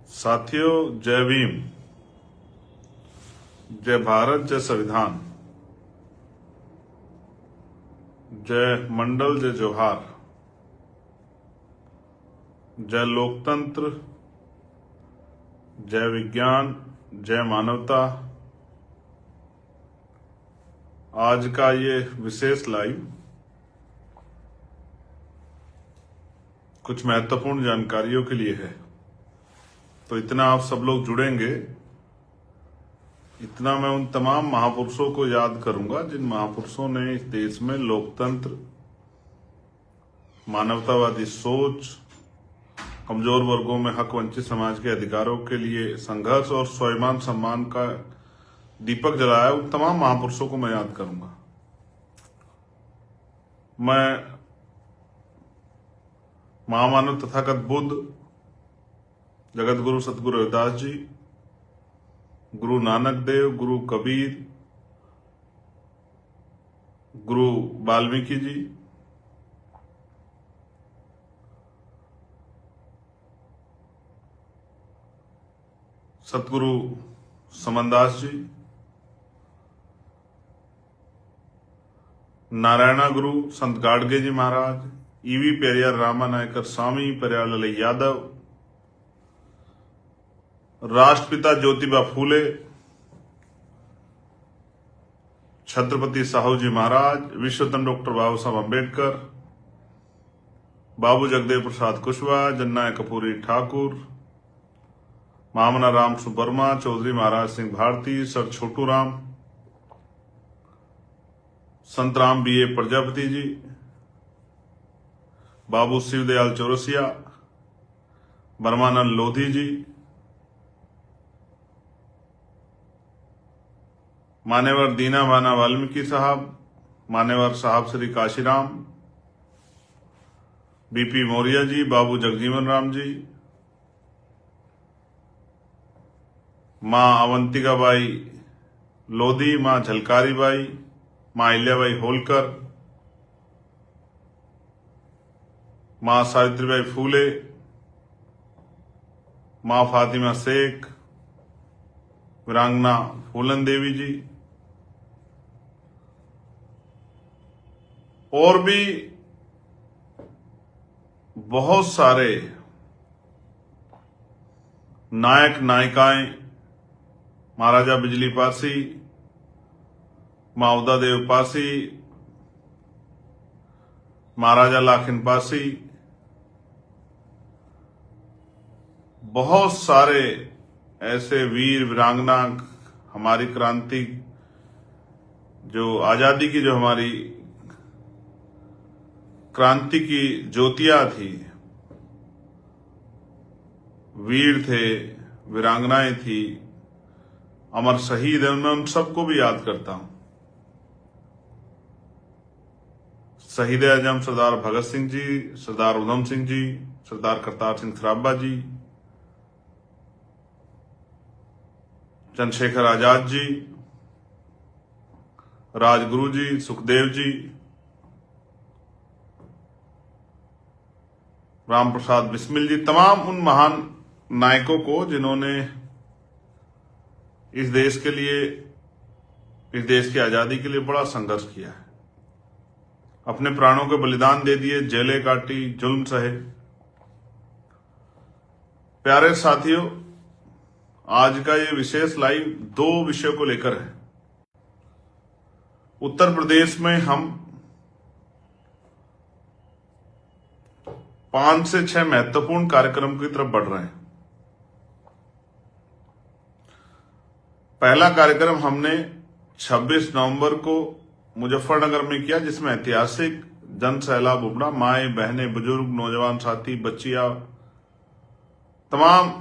साथियों, जय भीम, जय भारत, जय संविधान, जय मंडल, जय जोहार, जय लोकतंत्र, जय विज्ञान, जय मानवता। आज का ये विशेष लाइव कुछ महत्वपूर्ण जानकारियों के लिए है। तो इतना आप सब लोग जुड़ेंगे, इतना मैं उन तमाम महापुरुषों को याद करूंगा जिन महापुरुषों ने इस देश में लोकतंत्र, मानवतावादी सोच, कमजोर वर्गों में हक वंचित समाज के अधिकारों के लिए संघर्ष और स्वाभिमान सम्मान का दीपक जलाया। उन तमाम महापुरुषों को मैं याद करूंगा। मैं महामानव तथागत बुद्ध, जगत गुरु सतगुरु रविदास जी, गुरु नानक देव, गुरु कबीर, गुरु वाल्मीकि जी, सतगुरु समनदास जी, नारायणा गुरु संत गाडगे जी महाराज, ईवी पेरियार रामानायकर स्वामी, पेरियार यादव, राष्ट्रपिता ज्योतिबा फूले, छत्रपति साहू जी महाराज, विश्वरत्न डॉक्टर बाबा साहब अम्बेडकर, बाबू जगदेव प्रसाद कुशवाहा, जननायक कपूरी ठाकुर, मामना राम सुबर्मा, चौधरी महाराज सिंह भारती, सर छोटू राम, संत राम बी.ए. प्रजापति जी, बाबू शिवदयाल चौरसिया, ब्रह्मानंद लोधी जी, मान्यवर दीना बाना वाल्मीकि साहब, मान्यवर साहब श्री काशीराम, बीपी मौर्य जी, बाबू जगजीवन राम जी, मां अवंतिका बाई लोधी, मां झलकारी बाई, मां अहिल्याबाई होलकर, मां सावित्रीबाई फूले, मां फातिमा शेख, वीरांगना फूलन देवी जी, और भी बहुत सारे नायक नायिकाएं, महाराजा बिजली पासी, मां उदा देव पासी, महाराजा लाखिन पासी, बहुत सारे ऐसे वीर वीरांगना, हमारी क्रांति, जो आजादी की, जो हमारी क्रांति की ज्योतियां थी, वीर थे, वीरांगनाएं थी, अमर शहीद है, मैं उन सबको भी याद करता हूं। शहीद आजम सरदार भगत सिंह जी, सरदार उधम सिंह जी, सरदार करतार सिंह सराभा जी, चंद्रशेखर आजाद जी, राजगुरु जी, सुखदेव जी, राम प्रसाद बिस्मिल जी, तमाम उन महान नायकों को जिन्होंने इस देश के लिए, इस देश की आजादी के लिए बड़ा संघर्ष किया है, अपने प्राणों के बलिदान दे दिए, जेलें काटी, जुल्म सहे। प्यारे साथियों, आज का ये विशेष लाइव दो विषयों को लेकर है। उत्तर प्रदेश में हम 5 से 6 महत्वपूर्ण कार्यक्रम की तरफ बढ़ रहे हैं। पहला कार्यक्रम हमने 26 नवंबर को मुजफ्फरनगर में किया, जिसमें ऐतिहासिक जन सैलाब उमड़ा। माए, बहनें, बुजुर्ग, नौजवान साथी, बच्चियां, तमाम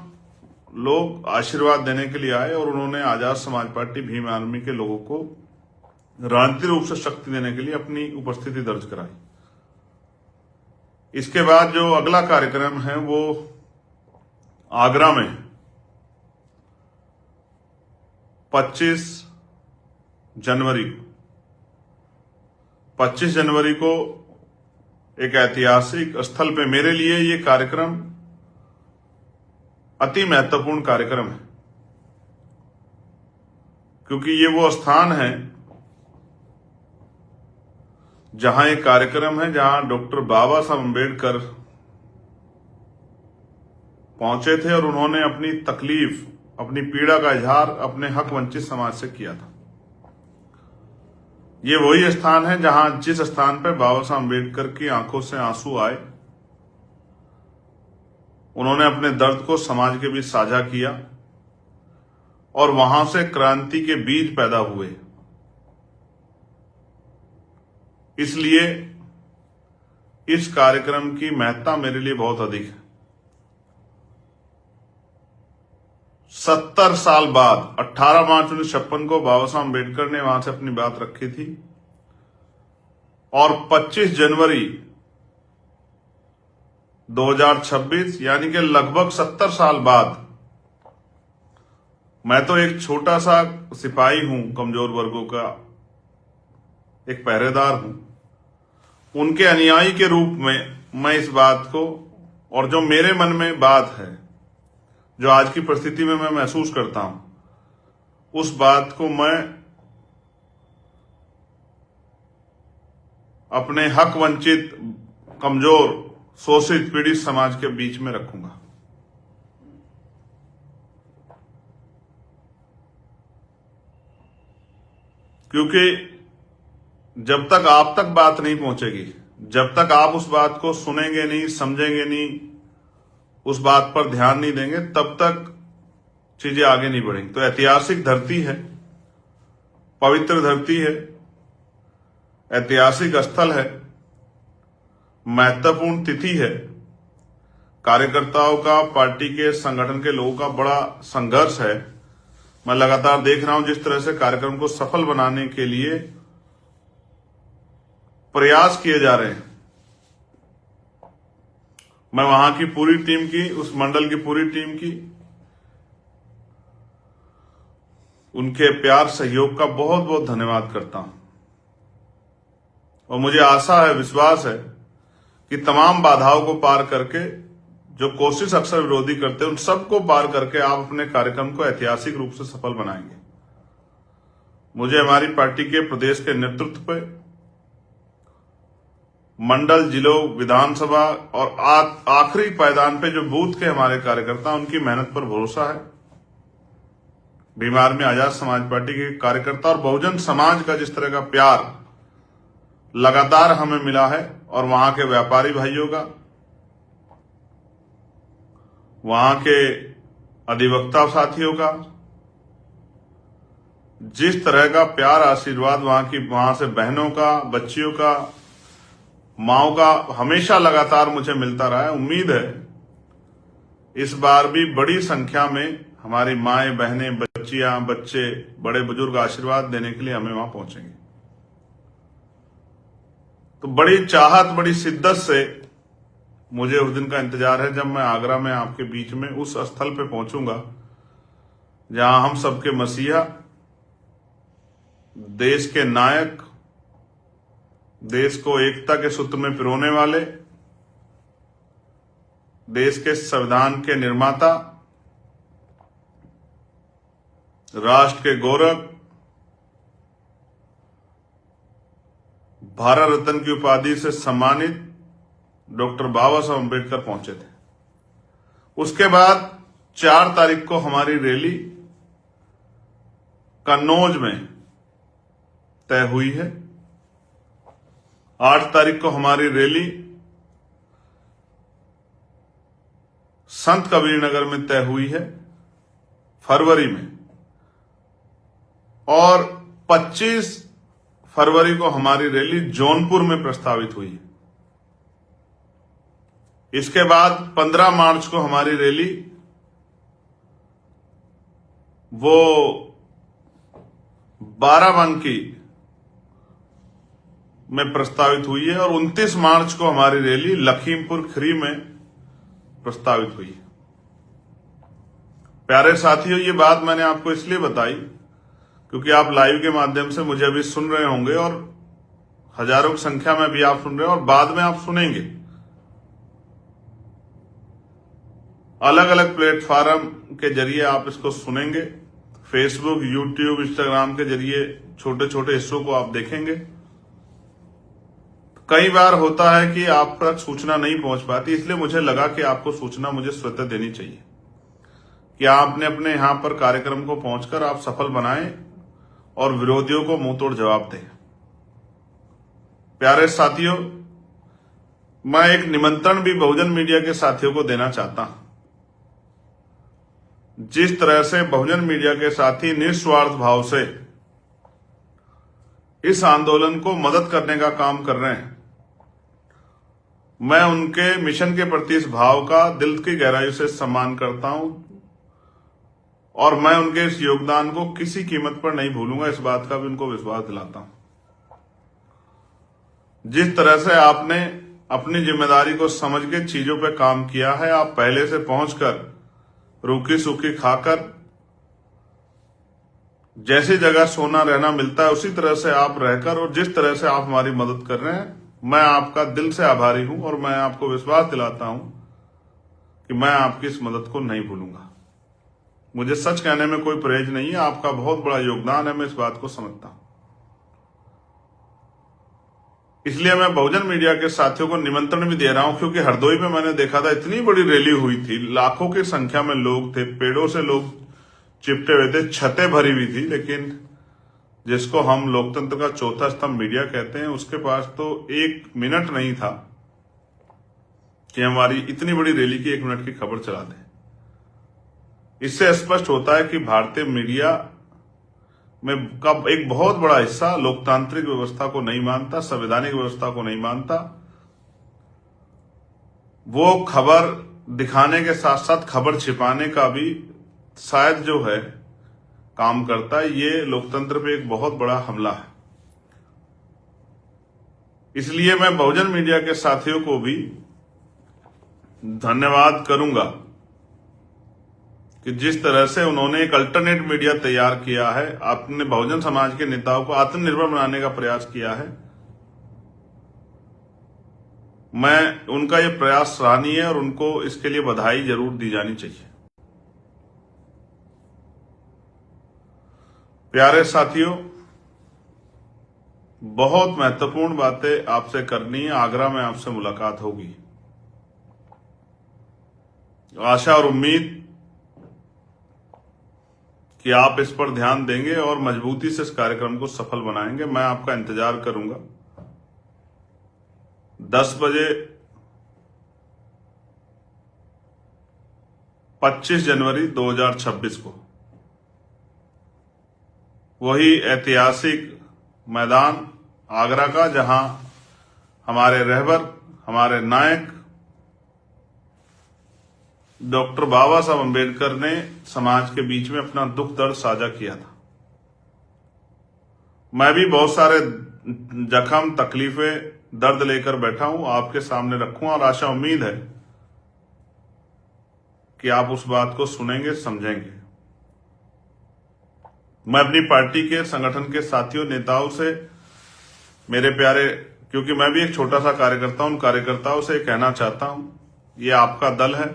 लोग आशीर्वाद देने के लिए आए और उन्होंने आजाद समाज पार्टी, भीम आर्मी के लोगों को राजनीतिक रूप से शक्ति देने के लिए अपनी उपस्थिति दर्ज कराई। इसके बाद जो अगला कार्यक्रम है वो आगरा में 25 जनवरी को एक ऐतिहासिक स्थल पे, मेरे लिए ये कार्यक्रम अति महत्वपूर्ण कार्यक्रम है, क्योंकि ये वो स्थान है जहां एक कार्यक्रम है जहां डॉक्टर बाबा साहब अम्बेडकर पहुंचे थे और उन्होंने अपनी तकलीफ, अपनी पीड़ा का इजहार अपने हक वंचित समाज से किया था। ये वही स्थान है जहां, जिस स्थान पर बाबा साहब अम्बेडकर की आंखों से आंसू आए, उन्होंने अपने दर्द को समाज के बीच साझा किया और वहां से क्रांति के बीज पैदा हुए। इसलिए इस कार्यक्रम की महत्ता मेरे लिए बहुत अधिक है। 70 साल बाद 18 मार्च 1956 को बाबा साहब अम्बेडकर ने वहां से अपनी बात रखी थी और 25 जनवरी 2026 यानी कि लगभग 70 साल बाद, मैं तो एक छोटा सा सिपाही हूं, कमजोर वर्गों का एक पहरेदार हूं, उनके अनुयायी के रूप में मैं इस बात को, और जो मेरे मन में बात है, जो आज की परिस्थिति में मैं महसूस करता हूं, उस बात को मैं अपने हक वंचित, कमजोर, शोषित, पीड़ित समाज के बीच में रखूंगा। क्योंकि जब तक आप तक बात नहीं पहुंचेगी, जब तक आप उस बात को सुनेंगे नहीं, समझेंगे नहीं, उस बात पर ध्यान नहीं देंगे, तब तक चीजें आगे नहीं बढ़ेंगी। तो ऐतिहासिक धरती है, पवित्र धरती है, ऐतिहासिक स्थल है, महत्वपूर्ण तिथि है। कार्यकर्ताओं का, पार्टी के, संगठन के लोगों का बड़ा संघर्ष है। मैं लगातार देख रहा हूं जिस तरह से कार्यक्रम को सफल बनाने के लिए प्रयास किए जा रहे हैं। मैं वहां की पूरी टीम की, उस मंडल की पूरी टीम की, उनके प्यार, सहयोग का बहुत बहुत धन्यवाद करता हूं। और मुझे आशा है, विश्वास है कि तमाम बाधाओं को पार करके, जो कोशिश अक्सर विरोधी करते हैं, उन सबको पार करके आप अपने कार्यक्रम को ऐतिहासिक रूप से सफल बनाएंगे। मुझे हमारी पार्टी के प्रदेश के नेतृत्व पे, मंडल, जिलों, विधानसभा और आखिरी पायदान पे जो बूथ के हमारे कार्यकर्ता, उनकी मेहनत पर भरोसा है। बीमार में आजाद समाज पार्टी के कार्यकर्ता और बहुजन समाज का जिस तरह का प्यार लगातार हमें मिला है, और वहां के व्यापारी भाइयों का, वहां के अधिवक्ता साथियों का जिस तरह का प्यार, आशीर्वाद, वहां से बहनों का, बच्चियों का, माओ का हमेशा लगातार मुझे मिलता रहा है। उम्मीद है इस बार भी बड़ी संख्या में हमारी माएं, बहनें, बच्चियां, बच्चे, बड़े बुजुर्ग आशीर्वाद देने के लिए हमें वहां पहुंचेंगे। तो बड़ी चाहत, बड़ी शिद्दत से मुझे उस दिन का इंतजार है जब मैं आगरा में आपके बीच में उस स्थल पे पहुंचूंगा जहां हम सबके मसीहा, देश के नायक, देश को एकता के सूत्र में पिरोने वाले, देश के संविधान के निर्माता, राष्ट्र के गौरव, भारत रत्न की उपाधि से सम्मानित डॉक्टर बाबा साहब अम्बेडकर पहुंचे थे। उसके बाद 4 तारीख को हमारी रैली कन्नौज में तय हुई है। 8 तारीख को हमारी रैली संत कबीर नगर में तय हुई है, फरवरी में, और 25 फरवरी को हमारी रैली जौनपुर में प्रस्तावित हुई है। इसके बाद 15 मार्च को हमारी रैली वो बाराबंकी में प्रस्तावित हुई है, और 29 मार्च को हमारी रैली लखीमपुर खीरी में प्रस्तावित हुई है। प्यारे साथियों, ये बात मैंने आपको इसलिए बताई क्योंकि आप लाइव के माध्यम से मुझे अभी सुन रहे होंगे और हजारों की संख्या में भी आप सुन रहे हो और बाद में आप सुनेंगे। अलग अलग प्लेटफॉर्म के जरिए आप इसको सुनेंगे। फेसबुक, यूट्यूब, इंस्टाग्राम के जरिए छोटे छोटे हिस्सों को आप देखेंगे। कई बार होता है कि आप तक सूचना नहीं पहुंच पाती, इसलिए मुझे लगा कि आपको सूचना मुझे स्वतः देनी चाहिए कि आपने अपने यहां पर कार्यक्रम को पहुंचकर आप सफल बनाएं और विरोधियों को मुंह तोड़ जवाब दें। प्यारे साथियों, मैं एक निमंत्रण भी बहुजन मीडिया के साथियों को देना चाहता हूं। जिस तरह से बहुजन मीडिया के साथी निस्वार्थ भाव से इस आंदोलन को मदद करने का काम कर रहे हैं, मैं उनके मिशन के प्रति इस भाव का दिल की गहराई से सम्मान करता हूं और मैं उनके इस योगदान को किसी कीमत पर नहीं भूलूंगा। इस बात का भी उनको विश्वास दिलाता हूं। जिस तरह से आपने अपनी जिम्मेदारी को समझ के चीजों पे काम किया है, आप पहले से पहुंचकर रूखी सूखी खाकर जैसी जगह सोना रहना मिलता है उसी तरह से आप रहकर और जिस तरह से आप हमारी मदद कर रहे हैं, मैं आपका दिल से आभारी हूं और मैं आपको विश्वास दिलाता हूं कि मैं आपकी इस मदद को नहीं भूलूंगा। मुझे सच कहने में कोई परहेज नहीं है, आपका बहुत बड़ा योगदान है, मैं इस बात को समझता हूं। इसलिए मैं बहुजन मीडिया के साथियों को निमंत्रण भी दे रहा हूं, क्योंकि हरदोई में मैंने देखा था इतनी बड़ी रैली हुई थी, लाखों की संख्या में लोग थे, पेड़ों से लोग चिपटे हुए थे, छतें भरी हुई थी, लेकिन जिसको हम लोकतंत्र का चौथा स्तंभ मीडिया कहते हैं, उसके पास तो 1 मिनट नहीं था कि हमारी इतनी बड़ी रैली की 1 मिनट की खबर चला दें। इससे स्पष्ट होता है कि भारतीय मीडिया में का एक बहुत बड़ा हिस्सा लोकतांत्रिक व्यवस्था को नहीं मानता, संवैधानिक व्यवस्था को नहीं मानता। वो खबर दिखाने के साथ साथ खबर छिपाने का भी शायद जो है काम करता है। ये लोकतंत्र पे एक बहुत बड़ा हमला है। इसलिए मैं बहुजन मीडिया के साथियों को भी धन्यवाद करूंगा कि जिस तरह से उन्होंने एक अल्टरनेट मीडिया तैयार किया है, अपने बहुजन समाज के नेताओं को आत्मनिर्भर बनाने का प्रयास किया है। मैं उनका ये प्रयास सराहनीय है और उनको इसके लिए बधाई जरूर दी जानी चाहिए। प्यारे साथियों, बहुत महत्वपूर्ण बातें आपसे करनी है। आगरा में आपसे मुलाकात होगी। आशा और उम्मीद कि आप इस पर ध्यान देंगे और मजबूती से इस कार्यक्रम को सफल बनाएंगे। मैं आपका इंतजार करूंगा। 10 बजे 25 जनवरी 2026 को वही ऐतिहासिक मैदान आगरा का, जहां हमारे रहबर, हमारे नायक डॉक्टर बाबा साहब अम्बेडकर ने समाज के बीच में अपना दुख दर्द साझा किया था। मैं भी बहुत सारे जख्म, तकलीफें, दर्द लेकर बैठा हूं, आपके सामने रखूंगा और आशा उम्मीद है कि आप उस बात को सुनेंगे, समझेंगे। मैं अपनी पार्टी के संगठन के साथियों, नेताओं से, मेरे प्यारे, क्योंकि मैं भी एक छोटा सा कार्यकर्ता हूं, उन कार्यकर्ताओं से कहना चाहता हूं, ये आपका दल है,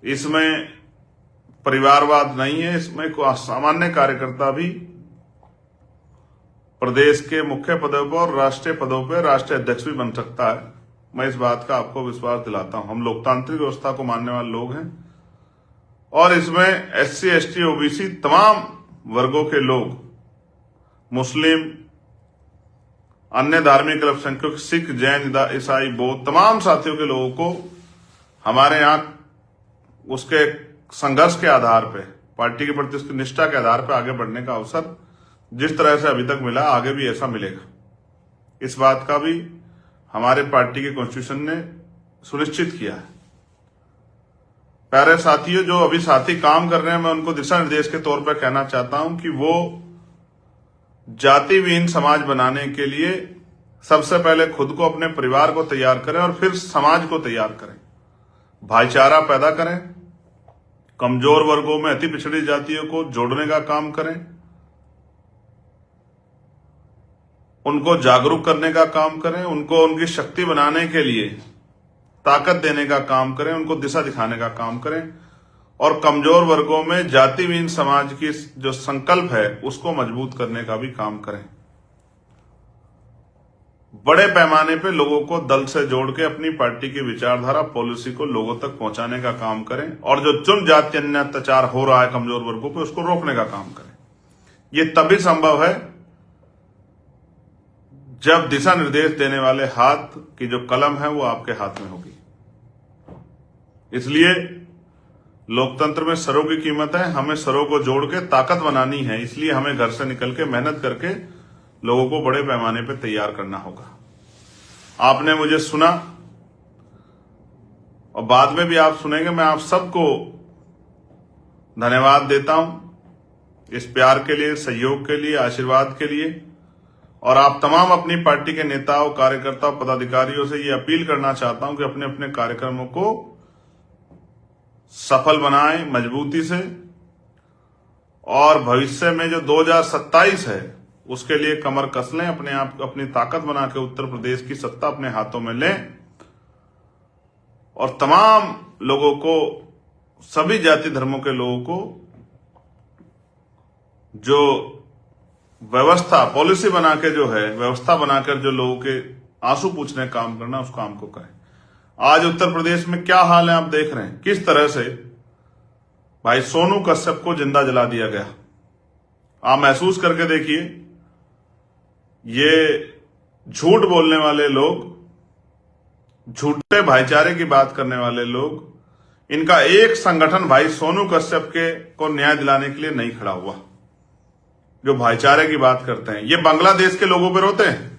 इसमें परिवारवाद नहीं है, इसमें कोई सामान्य कार्यकर्ता भी प्रदेश के मुख्य पदों पर और राष्ट्रीय पदों पर राष्ट्रीय अध्यक्ष भी बन सकता है। मैं इस बात का आपको विश्वास दिलाता हूं। हम लोकतांत्रिक व्यवस्था को मानने वाले लोग हैं और इसमें SC, ST, OBC तमाम वर्गों के लोग, मुस्लिम, अन्य धार्मिक अल्पसंख्यक, सिख, जैन, ईसाई, बौद्ध, तमाम साथियों के लोगों को हमारे यहां उसके संघर्ष के आधार पे, पार्टी के प्रति उसकी निष्ठा के आधार पे आगे बढ़ने का अवसर जिस तरह से अभी तक मिला, आगे भी ऐसा मिलेगा। इस बात का भी हमारे पार्टी के कॉन्स्टिट्यूशन ने सुनिश्चित किया है। प्यारे साथियों, जो अभी साथी काम कर रहे हैं, मैं उनको दिशा निर्देश के तौर पर कहना चाहता हूं कि वो जाति विहीन समाज बनाने के लिए सबसे पहले खुद को, अपने परिवार को तैयार करें और फिर समाज को तैयार करें। भाईचारा पैदा करें, कमजोर वर्गों में अति पिछड़ी जातियों को जोड़ने का काम करें, उनको जागरूक करने का काम करें, उनको उनकी शक्ति बनाने के लिए ताकत देने का काम करें, उनको दिशा दिखाने का काम करें और कमजोर वर्गों में जातिहीन समाज की जो संकल्प है उसको मजबूत करने का भी काम करें। बड़े पैमाने पे लोगों को दल से जोड़ के अपनी पार्टी की विचारधारा, पॉलिसी को लोगों तक पहुंचाने का काम करें और जो जुल्म, जाति, अन्य अत्याचार हो रहा है कमजोर वर्गों पे उसको रोकने का काम करें। ये तभी संभव है जब दिशा निर्देश देने वाले हाथ की जो कलम है वो आपके हाथ में होगी। इसलिए लोकतंत्र में सरों की कीमत है, हमें सरों को जोड़ के ताकत बनानी है। इसलिए हमें घर से निकल के मेहनत करके लोगों को बड़े पैमाने पर तैयार करना होगा। आपने मुझे सुना और बाद में भी आप सुनेंगे। मैं आप सबको धन्यवाद देता हूं इस प्यार के लिए, सहयोग के लिए, आशीर्वाद के लिए। और आप तमाम अपनी पार्टी के नेताओं, कार्यकर्ताओं, पदाधिकारियों से ये अपील करना चाहता हूं कि अपने अपने कार्यक्रमों को सफल बनाएं मजबूती से और भविष्य में जो 2027 है उसके लिए कमर कस लें, अपने आप अपनी ताकत बना के उत्तर प्रदेश की सत्ता अपने हाथों में लें और तमाम लोगों को, सभी जाति धर्मों के लोगों को जो व्यवस्था, पॉलिसी बना के जो है व्यवस्था बनाकर जो लोगों के आंसू पूछने का काम करना, उस काम को करें। आज उत्तर प्रदेश में क्या हाल है आप देख रहे हैं, किस तरह से भाई सोनू कश्यप को जिंदा जला दिया गया। आप महसूस करके देखिए, ये झूठ बोलने वाले लोग, झूठे भाईचारे की बात करने वाले लोग, इनका एक संगठन भाई सोनू कश्यप के को न्याय दिलाने के लिए नहीं खड़ा हुआ। जो भाईचारे की बात करते हैं, ये बांग्लादेश के लोगों पे रोते हैं।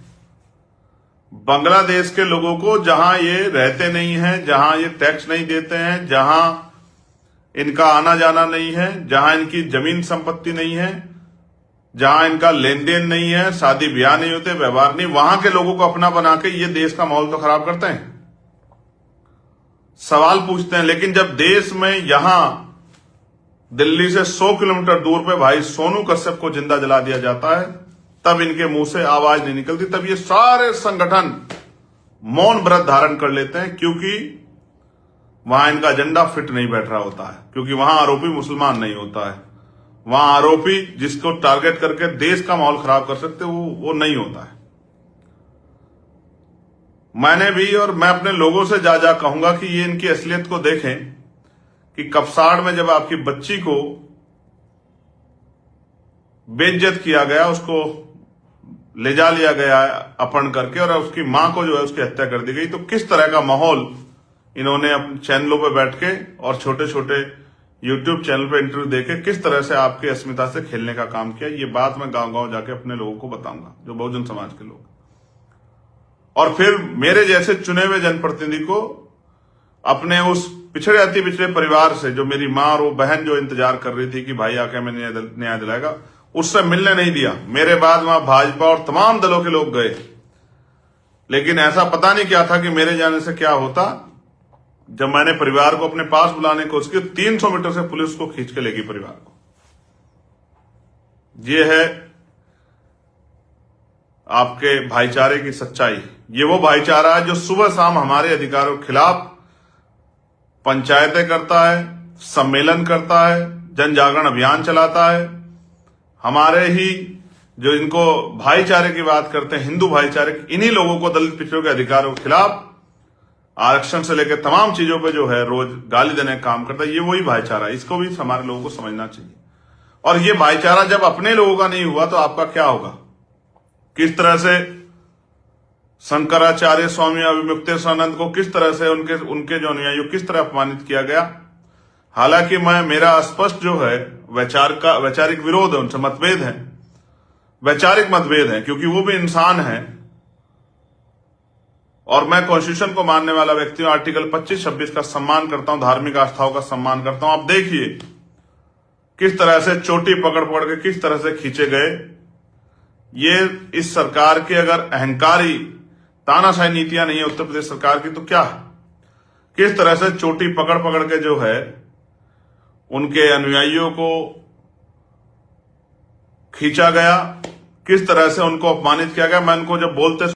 बांग्लादेश के लोगों को, जहां ये रहते नहीं हैं, जहां ये टैक्स नहीं देते हैं, जहां इनका आना जाना नहीं है, जहां इनकी जमीन संपत्ति नहीं है, जहां इनका लेन देन नहीं है, शादी ब्याह नहीं होते, व्यवहार नहीं, वहां के लोगों को अपना बना के ये देश का माहौल तो खराब करते हैं, सवाल पूछते हैं। लेकिन जब देश में यहां दिल्ली से 100 किलोमीटर दूर पे भाई सोनू कश्यप को जिंदा जला दिया जाता है, तब इनके मुंह से आवाज नहीं निकलती। तब ये सारे संगठन मौन व्रत धारण कर लेते हैं, क्योंकि वहां इनका एजेंडा फिट नहीं बैठ रहा होता है, क्योंकि वहां आरोपी मुसलमान नहीं होता है, वहां आरोपी जिसको टारगेट करके देश का माहौल खराब कर सकते वो नहीं होता है। मैंने भी और मैं अपने लोगों से जा कहूंगा कि ये इनकी असलियत को देखें कि कपसाड़ में जब आपकी बच्ची को बेइज्जत किया गया, उसको ले जा लिया गया अपहरण करके और उसकी मां को जो है उसकी हत्या कर दी गई, तो किस तरह का माहौल इन्होंने अपने चैनलों पे बैठ के और छोटे छोटे यूट्यूब चैनल पे इंटरव्यू देके किस तरह से आपकी अस्मिता से खेलने का काम किया। ये बात मैं गांव गांव जाके अपने लोगों को बताऊंगा, जो बहुजन समाज के लोग, और फिर मेरे जैसे चुने हुए जनप्रतिनिधि को अपने उस पिछड़े अति पिछड़े परिवार से, जो मेरी मां और वो बहन जो इंतजार कर रही थी कि भाई आके हमें न्याय दिलाएगा, उससे मिलने नहीं दिया। मेरे बाद वहां भाजपा और तमाम दलों के लोग गए, लेकिन ऐसा पता नहीं क्या था कि मेरे जाने से क्या होता। जब मैंने परिवार को अपने पास बुलाने की कोशिश की, 300 मीटर से पुलिस को खींच के लेगी परिवार को। ये है आपके भाईचारे की सच्चाई। ये वो भाईचारा है जो सुबह शाम हमारे अधिकारों के खिलाफ पंचायतें करता है, सम्मेलन करता है, जन जागरण अभियान चलाता है। हमारे ही जो इनको भाईचारे की बात करते हैं, हिंदू भाईचारे, इन्हीं लोगों को दलित पिछड़ों के अधिकारों के खिलाफ आरक्षण से लेकर तमाम चीजों पे जो है रोज गाली देने का काम करता है। ये वही भाईचारा, इसको भी हमारे लोगों को समझना चाहिए। और ये भाईचारा जब अपने लोगों का नहीं हुआ तो आपका क्या होगा। किस तरह से शंकराचार्य स्वामी अविमुक्तेश्वरानंद को किस तरह से उनके जो अनुयायियों किस तरह अपमानित किया गया। हालांकि मेरा स्पष्ट जो है वैचारिक विरोध है, उनसे मतभेद है, वैचारिक मतभेद है, क्योंकि वो भी इंसान है और मैं कॉन्स्टिट्यूशन को मानने वाला व्यक्ति हूं। आर्टिकल 25-26 का सम्मान करता हूं, धार्मिक आस्थाओं का सम्मान करता हूं। आप देखिए किस तरह से चोटी पकड़ पकड़ के किस तरह से खींचे गए। ये इस सरकार के अगर अहंकारी तानाशाही नीतियां नहीं है उत्तर प्रदेश सरकार की, तो क्या है? किस तरह से चोटी पकड़ पकड़ के जो है उनके अनुयायियों को खींचा गया, किस तरह से उनको अपमानित किया गया। मैं उनको जब बोलते